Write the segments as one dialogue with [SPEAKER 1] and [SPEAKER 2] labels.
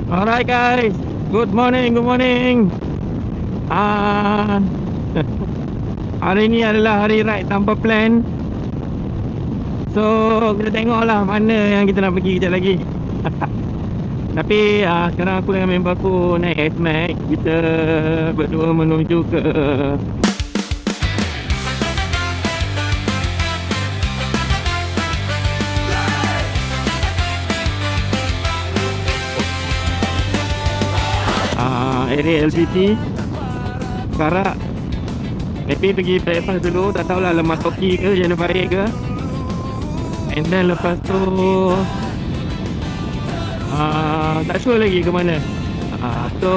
[SPEAKER 1] Alright guys, good morning, good morning. Ah, hari ni adalah hari ride tanpa plan. So kita tengoklah mana yang kita nak pergi kejap lagi. Tapi sekarang aku dengan member aku naik S-Max. Kita berdua menuju ke area LPT Karak. Maybe pergi breakfast dulu. Tak tahulah lemak toki ke, jenis baik ke. And then lepas tu tak sure lagi ke mana. So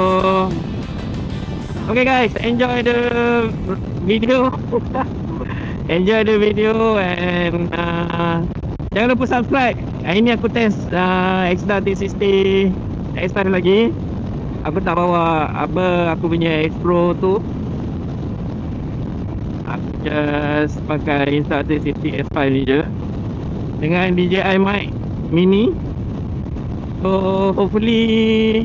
[SPEAKER 1] okay guys, enjoy the video. Enjoy the video. And jangan lupa subscribe. Ini aku test Xda T60 X5 lagi. Aku tak bawa apa aku punya X Pro tu. Aku just pakai Insta360 S5 ni je dengan DJI mic mini. So hopefully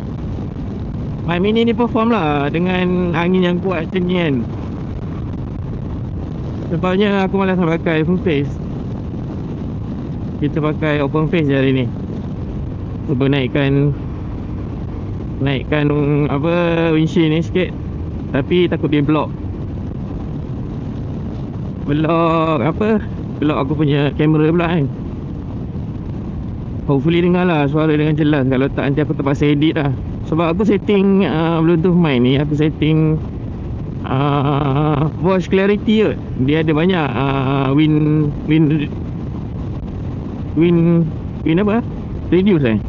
[SPEAKER 1] mic mini ni perform lah dengan angin yang kuat macam ni kan. Sebabnya aku malas nak pakai full face. Kita pakai open face je hari ni. Cuba naikkan apa windshield ni sikit. Tapi takut dia block aku punya kamera pula kan. Hopefully dengar lah suara dengan jelas. Kalau tak nanti aku terpaksa edit lah. Sebab aku setting Bluetooth mic ni, aku setting voice clarity kot. Dia ada banyak win apa? Reduce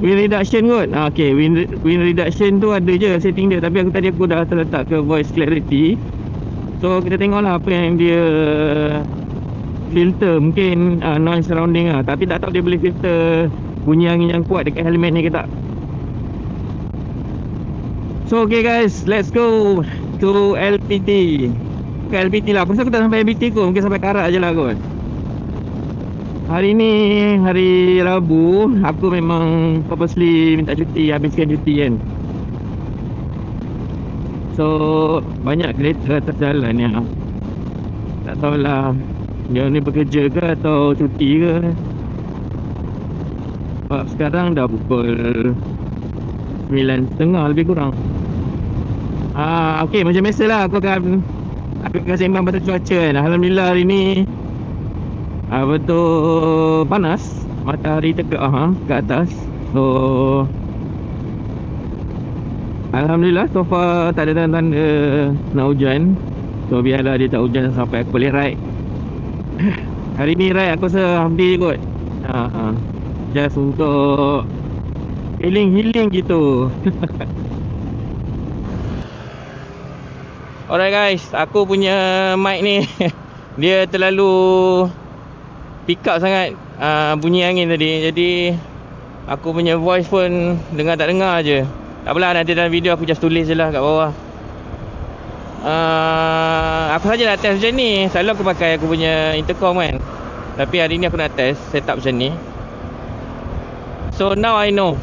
[SPEAKER 1] Wind reduction kot. Okay, wind reduction tu ada je setting dia. Tapi aku dah terletak ke voice clarity. So kita tengoklah apa yang dia filter. Mungkin noise surrounding lah. Tapi tak tahu dia boleh filter bunyi angin yang kuat dekat helmet ni ke tak. So okay guys, let's go to LPT. Bukan LPT lah, aku rasa aku tak sampai LPT kot. Mungkin sampai Karak je lah kot. Hari ni hari Rabu. Aku memang purposely minta cuti, habiskan cuti kan. So banyak kereta atas jalan ya. Tak tahulah dia ni bekerja ke atau cuti ke. Sebab sekarang dah pukul 9.30 lebih kurang. Okay, macam biasalah aku akan sembang pasal cuaca kan. Alhamdulillah hari ni betul panas. Matahari tekak ke atas. So alhamdulillah so far tak ada tanda-tanda nak hujan. So biarlah dia tak hujan sampai aku boleh ride. Hari ni ride aku rasa hampir kot. Just untuk healing gitu. Alright guys, aku punya mic ni dia terlalu pick up sangat bunyi angin tadi. Jadi aku punya voice pun dengar tak dengar je. Tak apalah, nanti dalam video aku just tulis je lah kat bawah. Aku saja nak test macam ni. Selalu aku pakai aku punya intercom kan. Tapi hari ni aku nak test setup macam ni. So now I know.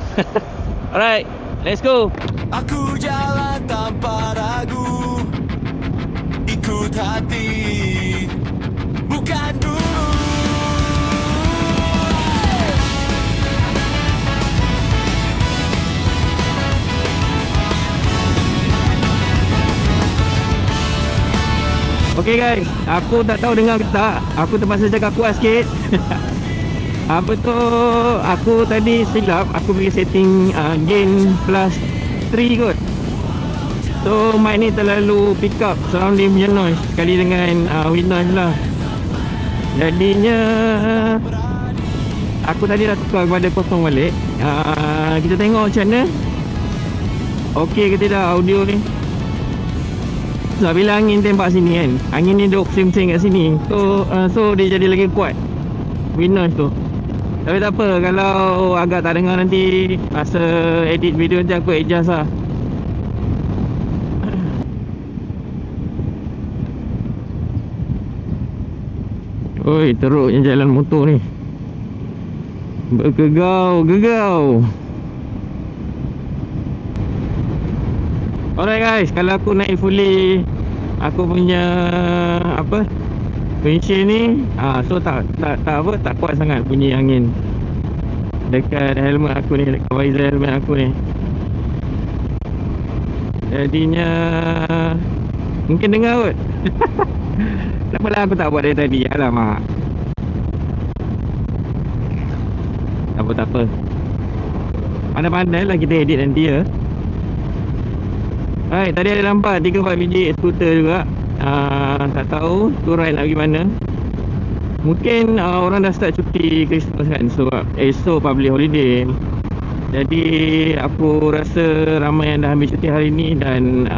[SPEAKER 1] Alright, let's go.
[SPEAKER 2] Aku jalan tanpa ragu, ikut hati, bukan dulu.
[SPEAKER 1] Okay guys, aku tak tahu dengar ke tak. Aku terpaksa cakap kuat sikit. Apa tu, aku tadi silap. Aku pergi setting gain plus 3 kot. So mic ni terlalu pick up surrounding punya noise sekali dengan wind noise lah. Jadinya aku tadi dah tukar kepada kosong balik. Kita tengok macam mana. Okay ke tidak audio ni. Sebab bila angin tembak sini kan, angin ni duduk pusing-pusing kat sini. So dia jadi lagi kuat wind noise tu. Tapi tak apa, kalau agak tak dengar nanti masa edit video nanti aku adjust lah. Oi, teruknya jalan motor ni. Bergegau-gegau. Alright guys, kalau aku naik fully aku punya apa windshield ni, so tak kuat sangat bunyi angin dekat helmet aku ni, dekat visor helmet aku ni. Jadinya mungkin dengar kot. Tak apalah, aku tak buat dari tadi. Alamak. Tak apa. Pandai-pandai lah kita edit nanti ya. Alright, tadi ada nampak 3-4 biji skuter juga. Tak tahu tu ride nak pergi mana. Mungkin orang dah start cuti Christmas kan, so esok public holiday. Jadi aku rasa ramai yang dah ambil cuti hari ni dan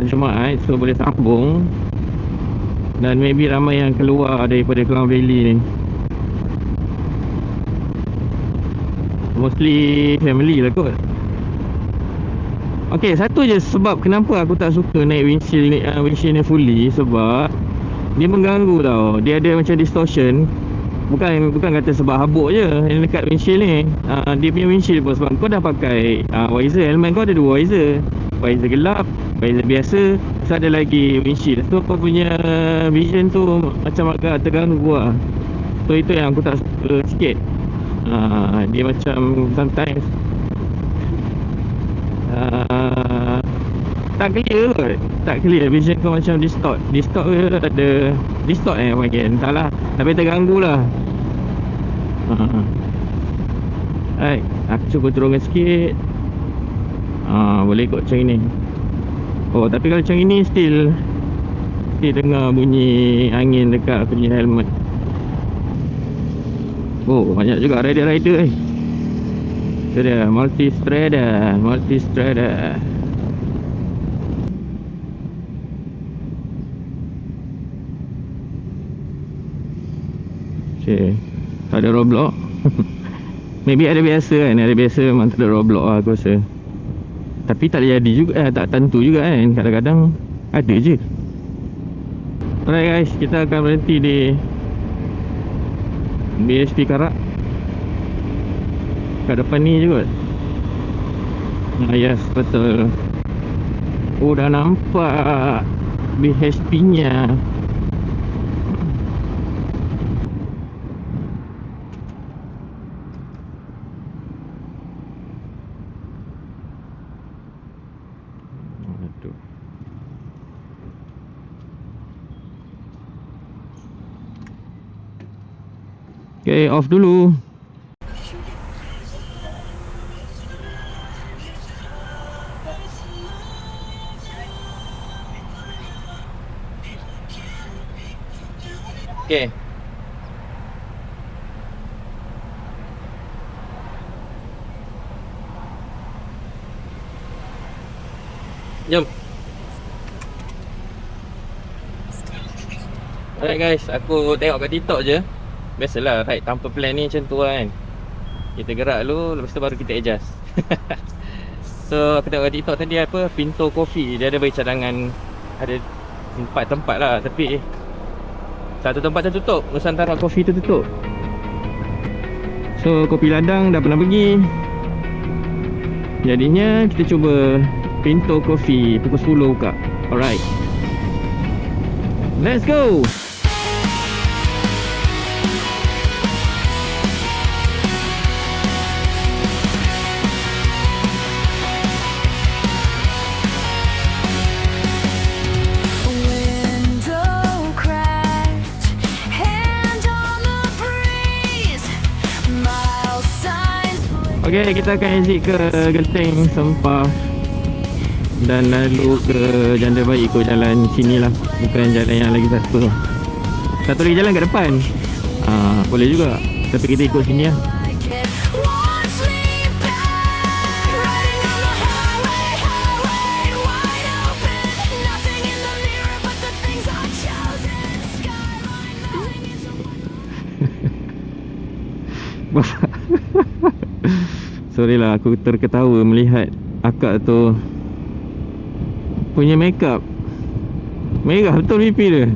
[SPEAKER 1] Jumaat, so boleh sambung. Dan maybe ramai yang keluar daripada Klang Valley ni. Mostly family lah kot. Okay, satu je sebab kenapa aku tak suka naik windshield ni fully, sebab dia mengganggu tau. Dia ada macam distortion. Bukan kata sebab habuk je yang dekat windshield ni. Dia punya windshield pun sebab kau dah pakai visor. Helmet kau ada 2 visor. Visor gelap, visor biasa, terus ada lagi windshield. So kau punya vision tu macam agak terganggu lah. So itu yang aku tak suka sikit. Dia macam sometimes tak clear kot. Tak clear, vision kau macam distort ke ada distort panggil, entahlah, tapi terganggu lah. Alright, aku cuba turunkan sikit. Boleh kot macam ini. Oh, tapi kalau macam ini still dengar bunyi angin dekat aku punya helmet. Oh, banyak juga rider Itu dia, multi-strider. Okay, tak ada roadblock. Maybe ada biasa kan. Ada biasa memang tak ada roadblock lah aku rasa. Tapi tak jadi juga, tak tentu juga kan. Kadang-kadang ada je. Alright guys, kita akan berhenti di BHP Karak. Kat depan ni je kot. Yes, betul. Oh, dah nampak BHP nya. Okay, off dulu. Okay. Jom. Alright guys, aku tengok kat TikTok je. Biasalah ride tanpa plan ni macam tu kan. Kita gerak dulu, lepas tu baru kita adjust. So aku tengok kat TikTok tadi apa, Pinto Coffee. Dia ada bagi cadangan, ada 4 tempat lah. Tapi satu tempat tu tutup, Nusantara Coffee tu tutup. So Kopi Ladang dah pernah pergi. Jadinya kita cuba Pinto Coffee pukul 10 buka. Alright, let's go. Okay, kita akan exit ke Genting Sempah dan lalu ke Janda Baik, ikut jalan sini lah, bukan jalan yang lagi satu. Satu lagi jalan kat depan, boleh juga, tapi kita ikut sini lah. Sorry lah, aku terketawa melihat akak tu punya makeup merah betul pipi dia.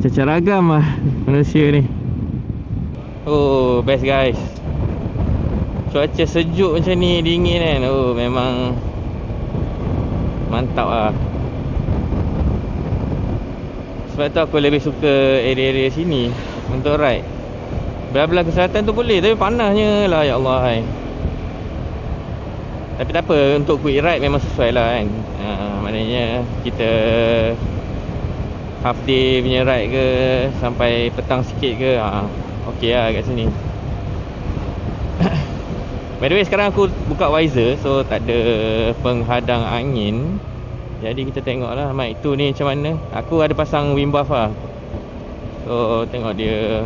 [SPEAKER 1] Cacar ragam lah manusia ni. Oh, best guys. cuaca sejuk macam ni, dingin kan. Oh, memang mantap lah. Sebab tu aku lebih suka area-area sini untuk ride. Belah-belah ke selatan tu boleh, tapi panasnya lah, ya Allah hai. Tapi tak apa, untuk quick ride memang sesuai lah kan. Maknanya kita half day punya ride ke, sampai petang sikit ke, okey lah kat sini. By the way, sekarang aku buka visor, so tak ada penghadang angin. Jadi kita tengok lah mic tu ni macam mana. Aku ada pasang wind buff lah, so tengok dia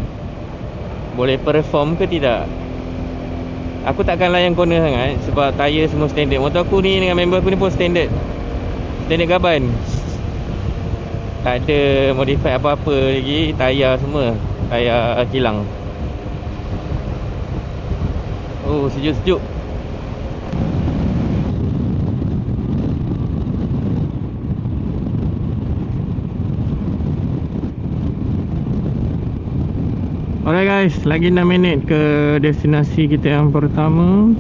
[SPEAKER 1] boleh perform ke tidak. Aku takkan layan corner sangat sebab tayar semua standard. Motor aku ni dengan member aku ni pun standard gaban. Tak ada modify apa-apa lagi. Tayar semua tayar kilang. Oh, sejuk-sejuk. Alright guys, lagi 6 minit ke destinasi kita yang pertama.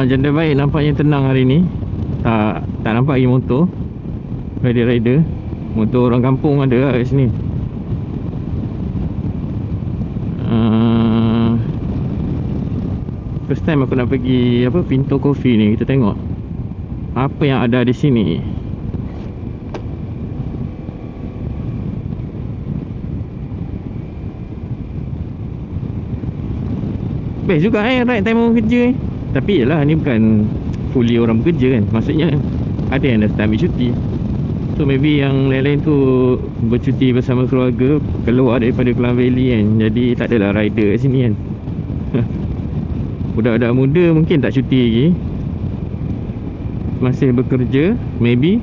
[SPEAKER 1] Janda baik nampaknya tenang hari ni. Tak nampak lagi motor rider. Motor orang kampung ada lah kat sini. First time aku nak pergi Pinto Coffee ni. Kita tengok apa yang ada di sini. Best juga ride time orang kerja Tapi yelah, ni bukan fully orang bekerja kan. Maksudnya ada yang dah start ambil cuti. So maybe yang lain-lain tu bercuti bersama keluarga, keluar daripada Klang Valley kan. Jadi tak adalah rider kat sini kan. Budak-budak muda mungkin tak cuti lagi, masih bekerja maybe.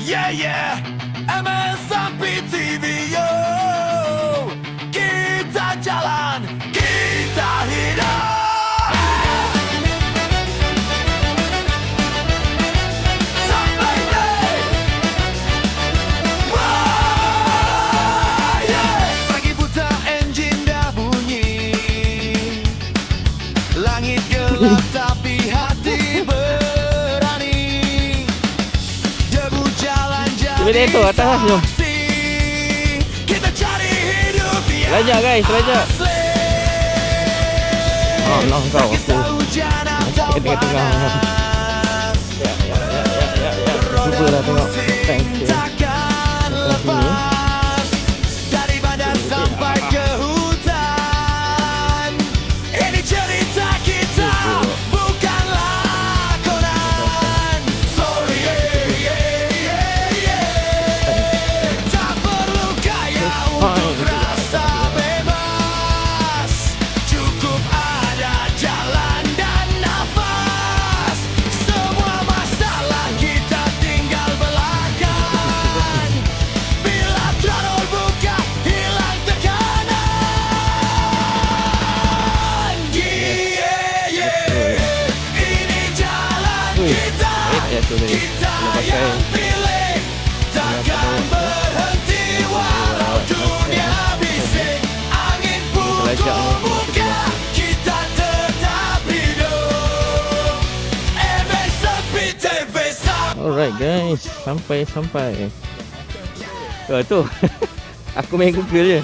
[SPEAKER 2] Yeah, MSMP TV yo. Kita jalan, kita hidup. Sampai day. Wah, yeah. Pagi buta engine dah bunyi. Langit gelap tapi hati berani. Debu jalan jadi
[SPEAKER 1] tu atas lah, jom.
[SPEAKER 2] Kita cari hidup yang
[SPEAKER 1] Lajak guys, lajak. Oh, no, kau aku ke tengah-tengah. Ya. Cubalah tengok tank dia.
[SPEAKER 2] Dari bandar sampai ke hutan. Ini cerita kita, bukanlah koran. Sorry, tak perlu kaya untuk rasa bebas. Cukup ada jalan dan nafas. Semua masalah kita tinggal belakang. Bila throttle buka, hilang tekanan. Ini jalan kita, kita yang pilih. Takkan berhenti walau dunia bising. Angin pukul muka, kita tetap hidup. MSMP TV
[SPEAKER 1] Alright guys, sampai. Tu aku main Google je.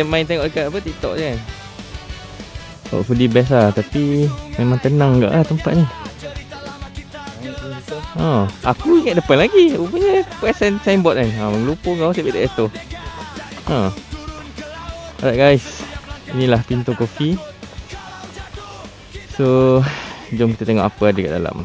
[SPEAKER 1] Main tengok dekat TikTok je kan. Hopefully best lah. Tapi memang tenang juga lah tempat ni. Aku ingat depan lagi. Rupanya perasan signboard kan. Lupa kau saya tak tu. Alright guys, inilah Pinto Coffee. So jom kita tengok apa ada kat dalam.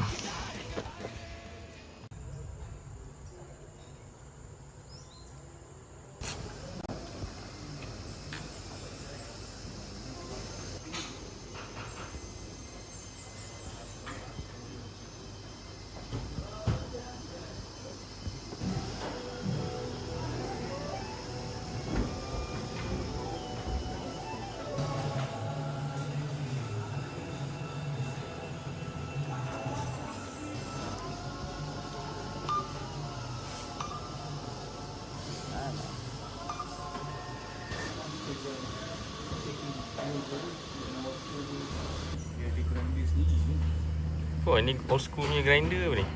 [SPEAKER 1] Oh, ni old school punya grinder apa ni?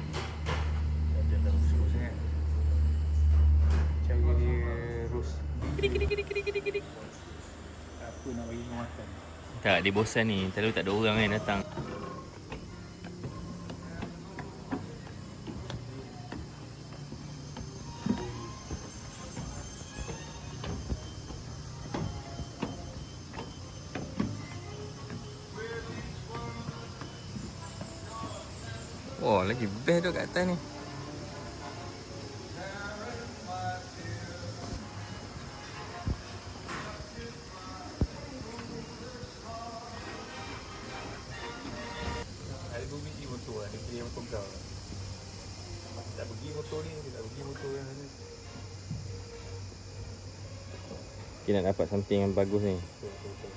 [SPEAKER 3] Dia tak suka sangat. Cara dia roast. Apa nak bagi kau makan?
[SPEAKER 1] Tak, dia bosan ni. Selalu tak ada orang kan datang. Oh, lagi best tu kat atas ni.
[SPEAKER 3] Ada 2 biji motor lah. Dia pilih motor kau. Tak pergi motor ni. Dia tak pergi motor yang ni.
[SPEAKER 1] Kita nak dapat something yang bagus ni.
[SPEAKER 3] Betul.